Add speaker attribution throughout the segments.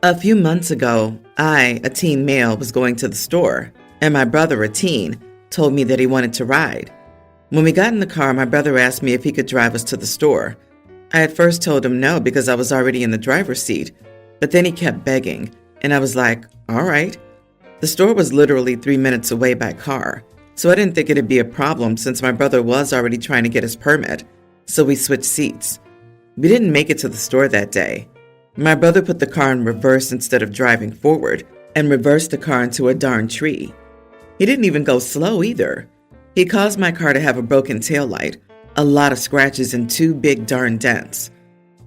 Speaker 1: A few months ago, I, a teen male, was going to the store, and my brother, a teen, told me that he wanted to ride. When we got in the car, my brother asked me if he could drive us to the store. I at first told him no because I was already in the driver's seat, but then he kept begging, and I was like, all right. The store was literally 3 minutes away by car, so I didn't think it'd be a problem since my brother was already trying to get his permit, so we switched seats. We didn't make it to the store that day. My brother put the car in reverse instead of driving forward and reversed the car into a darn tree. He didn't even go slow either. He caused my car to have a broken taillight, a lot of scratches, and 2 big darn dents.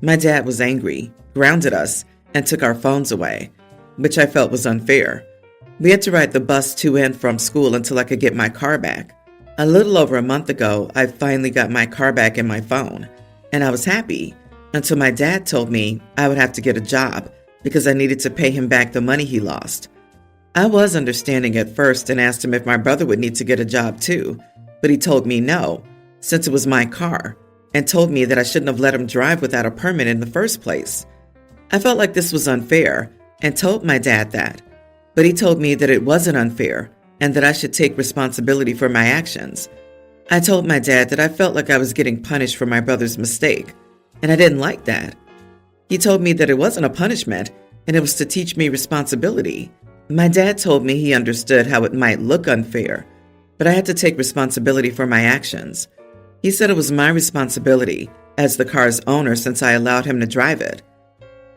Speaker 1: My dad was angry, grounded us, and took our phones away, which I felt was unfair. We had to ride the bus to and from school until I could get my car back. A little over a month ago, I finally got my car back and my phone, and I was happy until my dad told me I would have to get a job because I needed to pay him back the money he lost. I was understanding at first and asked him if my brother would need to get a job too, but he told me no, since it was my car, and told me that I shouldn't have let him drive without a permit in the first place. I felt like this was unfair and told my dad that, but he told me that it wasn't unfair and that I should take responsibility for my actions. I told my dad that I felt like I was getting punished for my brother's mistake, and I didn't like that. He told me that it wasn't a punishment and it was to teach me responsibility. My dad told me he understood how it might look unfair, but I had to take responsibility for my actions. He said it was my responsibility as the car's owner since I allowed him to drive it.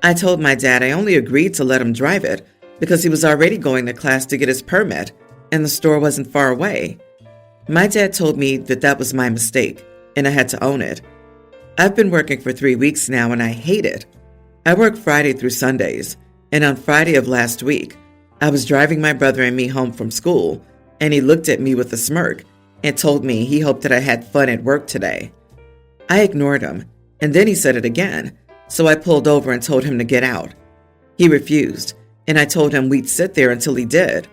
Speaker 1: I told my dad I only agreed to let him drive it because he was already going to class to get his permit and the store wasn't far away. My dad told me that that was my mistake and I had to own it. I've been working for 3 weeks now and I hate it. I work Friday through Sundays, and on Friday of last week, I was driving my brother and me home from school, and he looked at me with a smirk and told me he hoped that I had fun at work today. I ignored him, and then he said it again, so I pulled over and told him to get out. He refused, and I told him we'd sit there until he did.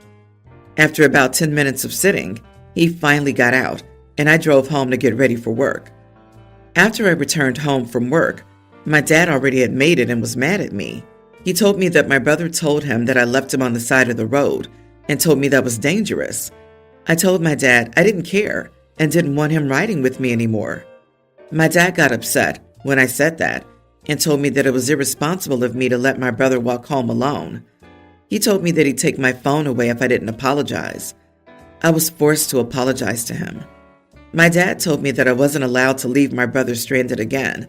Speaker 1: After about 10 minutes of sitting, he finally got out, and I drove home to get ready for work. After I returned home from work, my dad already had made it and was mad at me. He told me that my brother told him that I left him on the side of the road and told me that was dangerous. I told my dad I didn't care and didn't want him riding with me anymore. My dad got upset when I said that and told me that it was irresponsible of me to let my brother walk home alone. He told me that he'd take my phone away if I didn't apologize. I was forced to apologize to him. My dad told me that I wasn't allowed to leave my brother stranded again,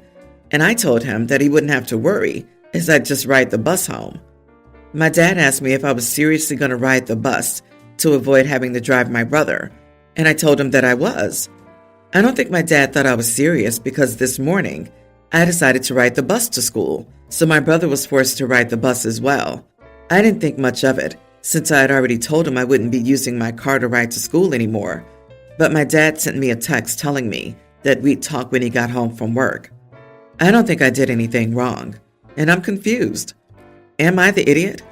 Speaker 1: and I told him that he wouldn't have to worry as I'd just ride the bus home. My dad asked me if I was seriously going to ride the bus to avoid having to drive my brother, and I told him that I was. I don't think my dad thought I was serious because this morning I decided to ride the bus to school, so my brother was forced to ride the bus as well. I didn't think much of it since I had already told him I wouldn't be using my car to ride to school anymore, but my dad sent me a text telling me that we'd talk when he got home from work. I don't think I did anything wrong, and I'm confused. Am I the idiot?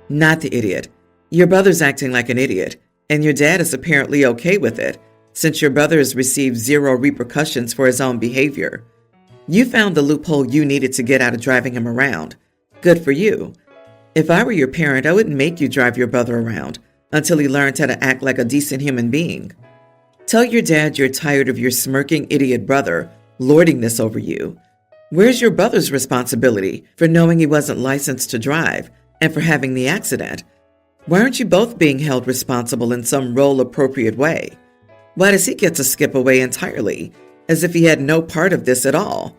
Speaker 1: Not the idiot. Your brother's acting like an idiot, and your dad is apparently okay with it, since your brother has received 0 repercussions for his own behavior. You found the loophole you needed to get out of driving him around. Good for you. If I were your parent, I wouldn't make you drive your brother around until he learned how to act like a decent human being. Tell your dad you're tired of your smirking idiot brother lording this over you. Where's your brother's responsibility for knowing he wasn't licensed to drive and for having the accident? Why aren't you both being held responsible in some role-appropriate way? Why does he get to skip away entirely, as if he had no part of this at all?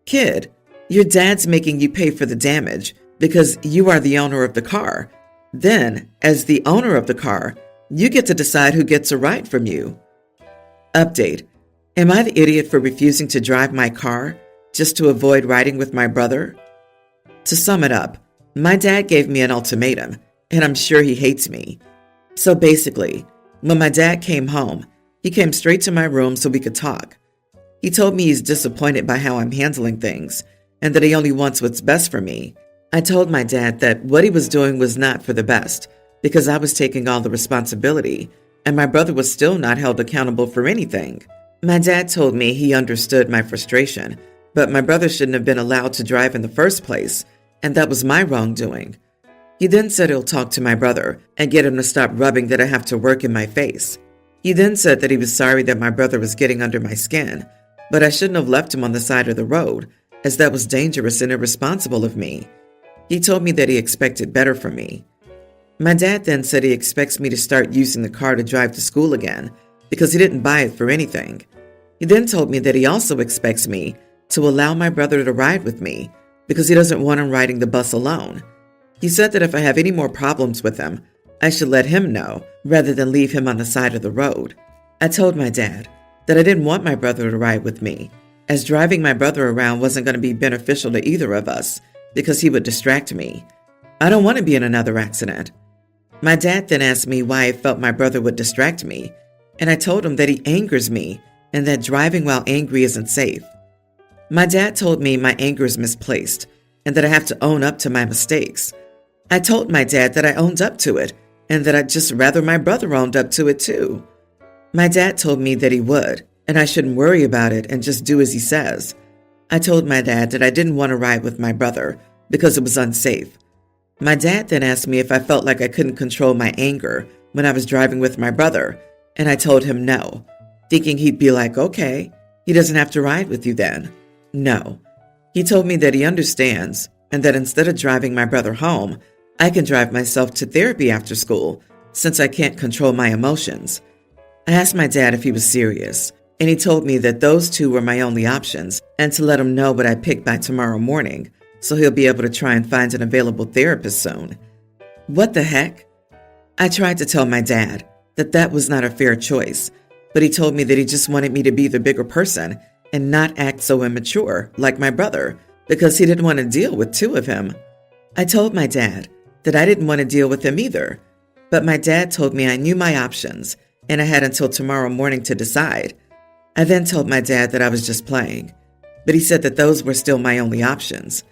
Speaker 1: Kid, your dad's making you pay for the damage because you are the owner of the car. Then, as the owner of the car, you get to decide who gets a ride from you. Update. Am I the idiot for refusing to drive my car just to avoid riding with my brother? To sum it up, my dad gave me an ultimatum, and I'm sure he hates me. So basically, when my dad came home, he came straight to my room so we could talk. He told me he's disappointed by how I'm handling things, and that he only wants what's best for me. I told my dad that what he was doing was not for the best, because I was taking all the responsibility, and my brother was still not held accountable for anything. My dad told me he understood my frustration, but my brother shouldn't have been allowed to drive in the first place, and that was my wrongdoing. He then said he'll talk to my brother and get him to stop rubbing that I have to work in my face. He then said that he was sorry that my brother was getting under my skin, but I shouldn't have left him on the side of the road, as that was dangerous and irresponsible of me. He told me that he expected better from me. My dad then said he expects me to start using the car to drive to school again because he didn't buy it for anything. He then told me that he also expects me to allow my brother to ride with me because he doesn't want him riding the bus alone. He said that if I have any more problems with him, I should let him know rather than leave him on the side of the road. I told my dad that I didn't want my brother to ride with me, as driving my brother around wasn't going to be beneficial to either of us because he would distract me. I don't want to be in another accident. My dad then asked me why I felt my brother would distract me, and I told him that he angers me and that driving while angry isn't safe. My dad told me my anger is misplaced and that I have to own up to my mistakes. I told my dad that I owned up to it and that I'd just rather my brother owned up to it too. My dad told me that he would, and I shouldn't worry about it and just do as he says. I told my dad that I didn't want to ride with my brother because it was unsafe. My dad then asked me if I felt like I couldn't control my anger when I was driving with my brother, and I told him no, thinking he'd be like, okay, he doesn't have to ride with you then. No. He told me that he understands and that instead of driving my brother home, I can drive myself to therapy after school since I can't control my emotions. I asked my dad if he was serious, and he told me that those two were my only options and to let him know what I picked by tomorrow morning so he'll be able to try and find an available therapist soon. What the heck? I tried to tell my dad that that was not a fair choice, but he told me that he just wanted me to be the bigger person and not act so immature like my brother because he didn't want to deal with two of him. I told my dad that I didn't want to deal with him either, but my dad told me I knew my options and I had until tomorrow morning to decide. I then told my dad that I was just playing, but he said that those were still my only options.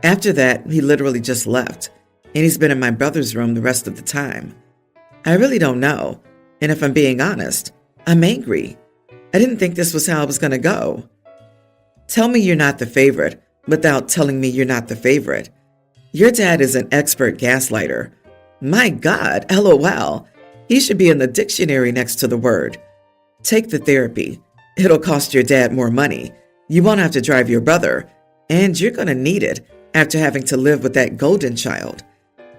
Speaker 1: After that, he literally just left, and he's been in my brother's room the rest of the time. I really don't know, and if I'm being honest, I'm angry. I didn't think this was how it was going to go. Tell me you're not the favorite without telling me you're not the favorite. Your dad is an expert gaslighter. My God, LOL. He should be in the dictionary next to the word. Take the therapy. It'll cost your dad more money. You won't have to drive your brother, and you're going to need it after having to live with that golden child.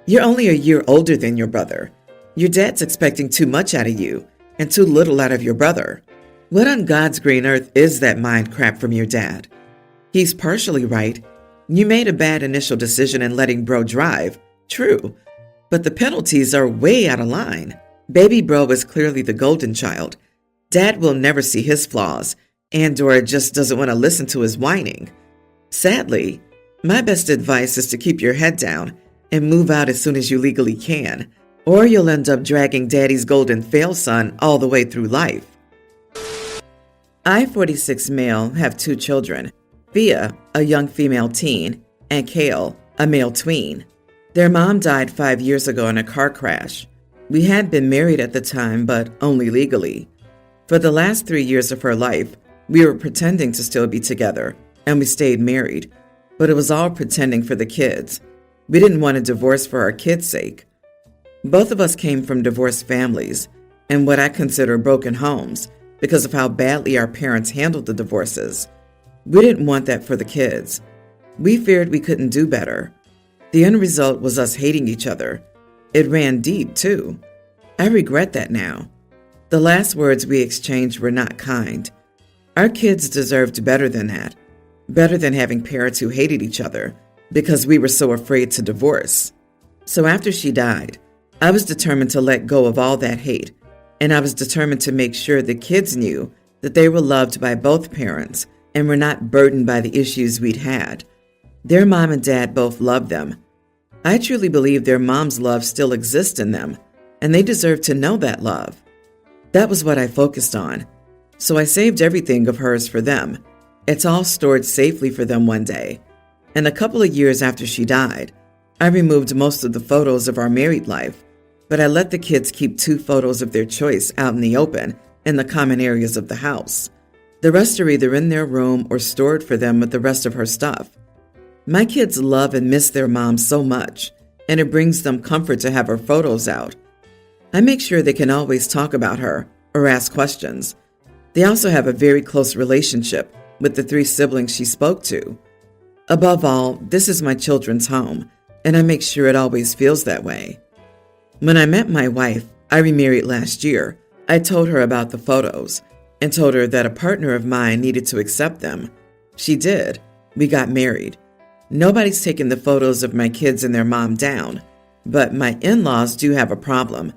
Speaker 1: You're only a year older than your brother. Your dad's expecting too much out of you and too little out of your brother. What on God's green earth is that mind crap from your dad? He's partially right. You made a bad initial decision in letting bro drive, true, but the penalties are way out of line. Baby bro is clearly the golden child. Dad will never see his flaws, and/or just doesn't want to listen to his whining. Sadly, my best advice is to keep your head down and move out as soon as you legally can, or you'll end up dragging daddy's golden fail son all the way through life. I, 46 male, have 2 children, Thea, a young female teen, and Kale, a male tween. Their mom died 5 years ago in a car crash. We had been married at the time, but only legally. For the last 3 years of her life, we were pretending to still be together, and we stayed married, but it was all pretending for the kids. We didn't want a divorce for our kids' sake. Both of us came from divorced families and what I consider broken homes because of how badly our parents handled the divorces. We didn't want that for the kids. We feared we couldn't do better. The end result was us hating each other. It ran deep, too. I regret that now. The last words we exchanged were not kind. Our kids deserved better than that. Better than having parents who hated each other because we were so afraid to divorce. So after she died, I was determined to let go of all that hate, and I was determined to make sure the kids knew that they were loved by both parents and were not burdened by the issues we'd had. Their mom and dad both loved them. I truly believe their mom's love still exists in them, and they deserve to know that love. That was what I focused on. So I saved everything of hers for them. It's all stored safely for them one day. And a couple of years after she died, I removed most of the photos of our married life, but I let the kids keep 2 photos of their choice out in the open in the common areas of the house. The rest are either in their room or stored for them with the rest of her stuff. My kids love and miss their mom so much, and it brings them comfort to have her photos out. I make sure they can always talk about her or ask questions. They also have a very close relationship with the 3 siblings she spoke to. Above all, this is my children's home, and I make sure it always feels that way. When I met my wife, I remarried last year, I told her about the photos and told her that a partner of mine needed to accept them. She did. We got married. Nobody's taken the photos of my kids and their mom down, but my in-laws do have a problem.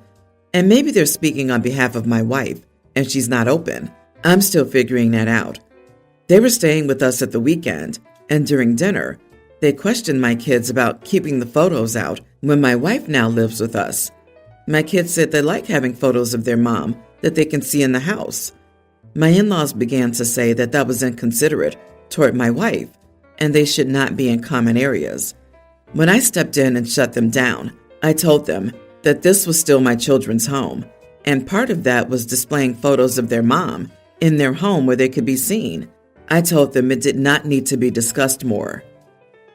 Speaker 1: And maybe they're speaking on behalf of my wife, and she's not open. I'm still figuring that out. They were staying with us at the weekend, and during dinner, they questioned my kids about keeping the photos out when my wife now lives with us. My kids said they like having photos of their mom that they can see in the house. My in-laws began to say that that was inconsiderate toward my wife, and they should not be in common areas. When I stepped in and shut them down, I told them that this was still my children's home, and part of that was displaying photos of their mom in their home where they could be seen. I told them it did not need to be discussed more.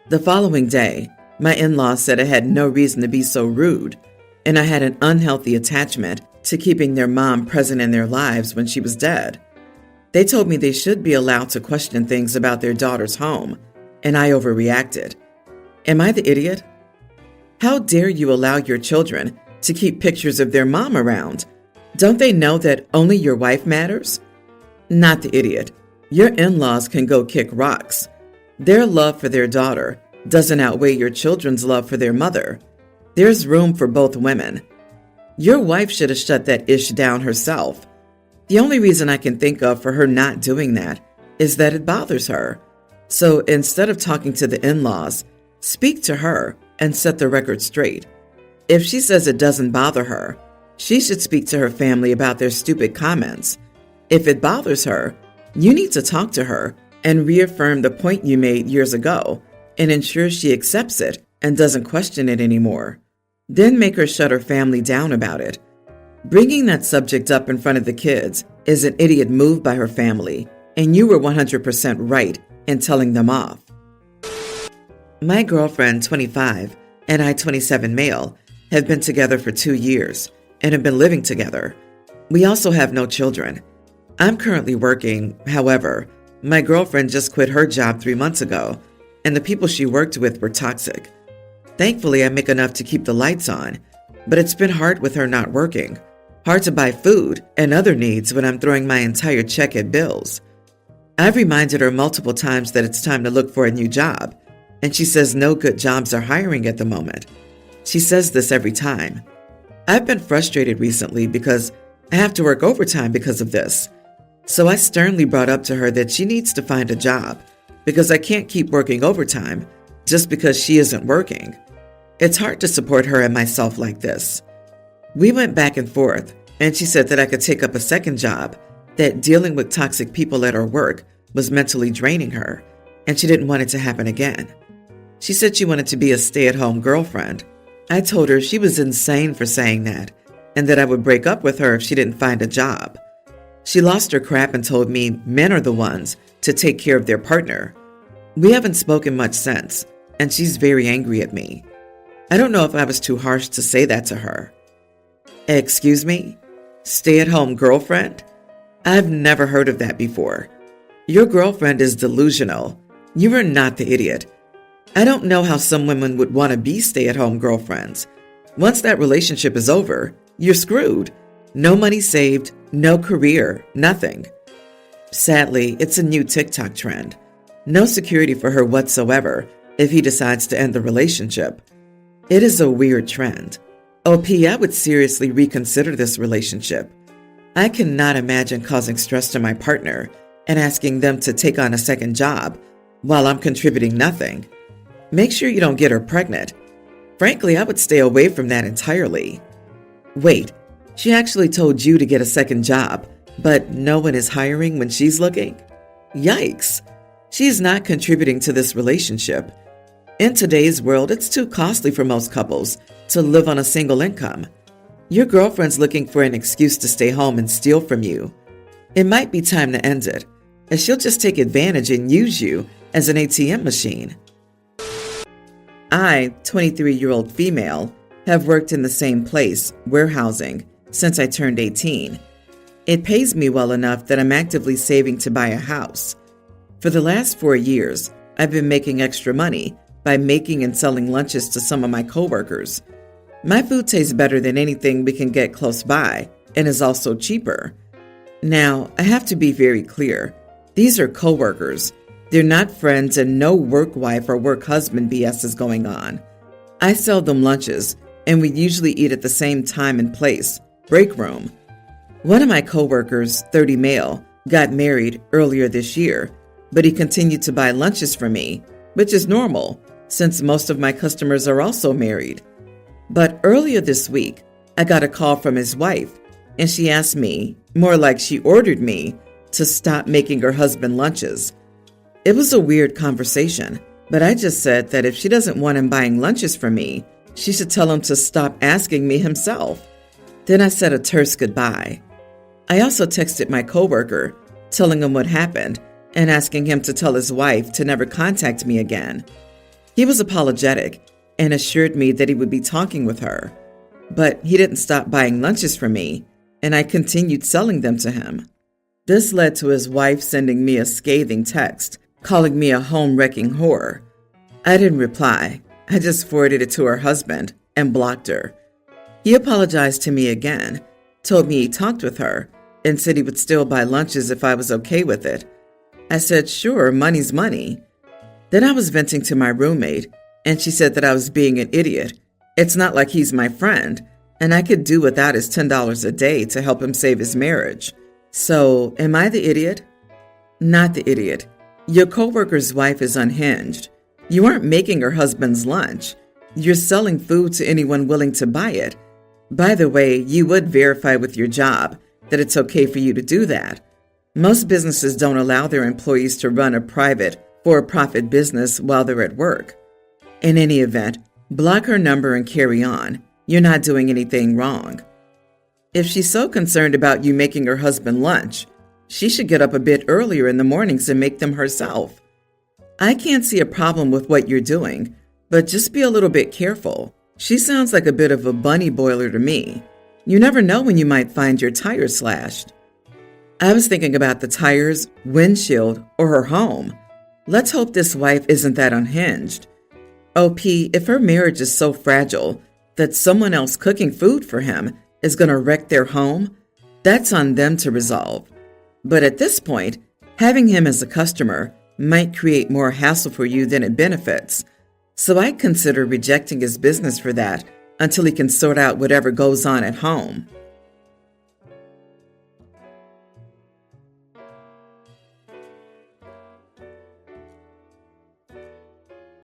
Speaker 1: The following day, my in-laws said I had no reason to be so rude, and I had an unhealthy attachment to keeping their mom present in their lives when she was dead. They told me they should be allowed to question things about their daughter's home, and I overreacted. Am I the idiot? How dare you allow your children to keep pictures of their mom around? Don't they know that only your wife matters? Not the idiot. Your in-laws can go kick rocks. Their love for their daughter doesn't outweigh your children's love for their mother. There's room for both women. Your wife should have shut that ish down herself. The only reason I can think of for her not doing that is that it bothers her. So instead of talking to the in-laws, speak to her and set the record straight. If she says it doesn't bother her, she should speak to her family about their stupid comments. If it bothers her, you need to talk to her and reaffirm the point you made years ago and ensure she accepts it and doesn't question it anymore. Then make her shut her family down about it. Bringing that subject up in front of the kids is an idiot move by her family, and you were 100% right in telling them off. My girlfriend, 25, and I, 27 male, have been together for 2 years and have been living together. We also have no children. I'm currently working. However, my girlfriend just quit her job 3 months ago, and the people she worked with were toxic. Thankfully, I make enough to keep the lights on, but it's been hard with her not working. Hard to buy food and other needs when I'm throwing my entire check at bills. I've reminded her multiple times that it's time to look for a new job, and she says no good jobs are hiring at the moment. She says this every time. I've been frustrated recently because I have to work overtime because of this. So I sternly brought up to her that she needs to find a job because I can't keep working overtime just because she isn't working. It's hard to support her and myself like this. We went back and forth, and she said that I could take up a second job, that dealing with toxic people at her work was mentally draining her, and she didn't want it to happen again. She said she wanted to be a stay-at-home girlfriend. I told her she was insane for saying that, and that I would break up with her if she didn't find a job. She lost her crap and told me men are the ones to take care of their partner. We haven't spoken much since, and she's very angry at me. I don't know if I was too harsh to say that to her. Excuse me? Stay-at-home girlfriend? I've never heard of that before. Your girlfriend is delusional. You are not the idiot. I don't know how some women would want to be stay-at-home girlfriends. Once that relationship is over, you're screwed. No money saved, no career, nothing. Sadly, it's a new TikTok trend. No security for her whatsoever if he decides to end the relationship. It is a weird trend. OP, I would seriously reconsider this relationship. I cannot imagine causing stress to my partner and asking them to take on a second job while I'm contributing nothing. Make sure you don't get her pregnant. Frankly, I would stay away from that entirely. Wait, she actually told you to get a second job, but no one is hiring when she's looking? Yikes! She is not contributing to this relationship. In today's world, it's too costly for most couples to live on a single income. Your girlfriend's looking for an excuse to stay home and steal from you. It might be time to end it, as she'll just take advantage and use you as an ATM machine. I, 23-year-old female, have worked in the same place, warehousing, since I turned 18. It pays me well enough that I'm actively saving to buy a house. For the last 4 years, I've been making extra money by making and selling lunches to some of my coworkers. My food tastes better than anything we can get close by and is also cheaper. Now, I have to be very clear. These are coworkers. They're not friends, and no work wife or work husband BS is going on. I sell them lunches, and we usually eat at the same time and place, break room. One of my coworkers, 30 male, got married earlier this year, but he continued to buy lunches from me, which is normal since most of my customers are also married. But earlier this week, I got a call from his wife, and she asked me, more like she ordered me, to stop making her husband lunches. It was a weird conversation, but I just said that if she doesn't want him buying lunches for me, she should tell him to stop asking me himself. Then I said a terse goodbye. I also texted my coworker, telling him what happened and asking him to tell his wife to never contact me again. He was apologetic and assured me that he would be talking with her, but he didn't stop buying lunches for me, and I continued selling them to him. This led to his wife sending me a scathing text, calling me a home-wrecking whore. I didn't reply. I just forwarded it to her husband and blocked her. He apologized to me again, told me he talked with her, and said he would still buy lunches if I was okay with it. I said, sure, money's money. Then I was venting to my roommate, and she said that I was being an idiot. It's not like he's my friend, and I could do without his $10 a day to help him save his marriage. So, am I the idiot? Not the idiot. Your coworker's wife is unhinged. You aren't making her husband's lunch. You're selling food to anyone willing to buy it. By the way, you would verify with your job that it's okay for you to do that. Most businesses don't allow their employees to run a private, for-profit business while they're at work. In any event, block her number and carry on. You're not doing anything wrong. If she's so concerned about you making her husband lunch, she should get up a bit earlier in the mornings and make them herself. I can't see a problem with what you're doing, but just be a little bit careful. She sounds like a bit of a bunny boiler to me. You never know when you might find your tire slashed. I was thinking about the tires, windshield, or her home. Let's hope this wife isn't that unhinged. OP, if her marriage is so fragile that someone else cooking food for him is going to wreck their home, that's on them to resolve. But at this point, having him as a customer might create more hassle for you than it benefits. So I'd consider rejecting his business for that until he can sort out whatever goes on at home.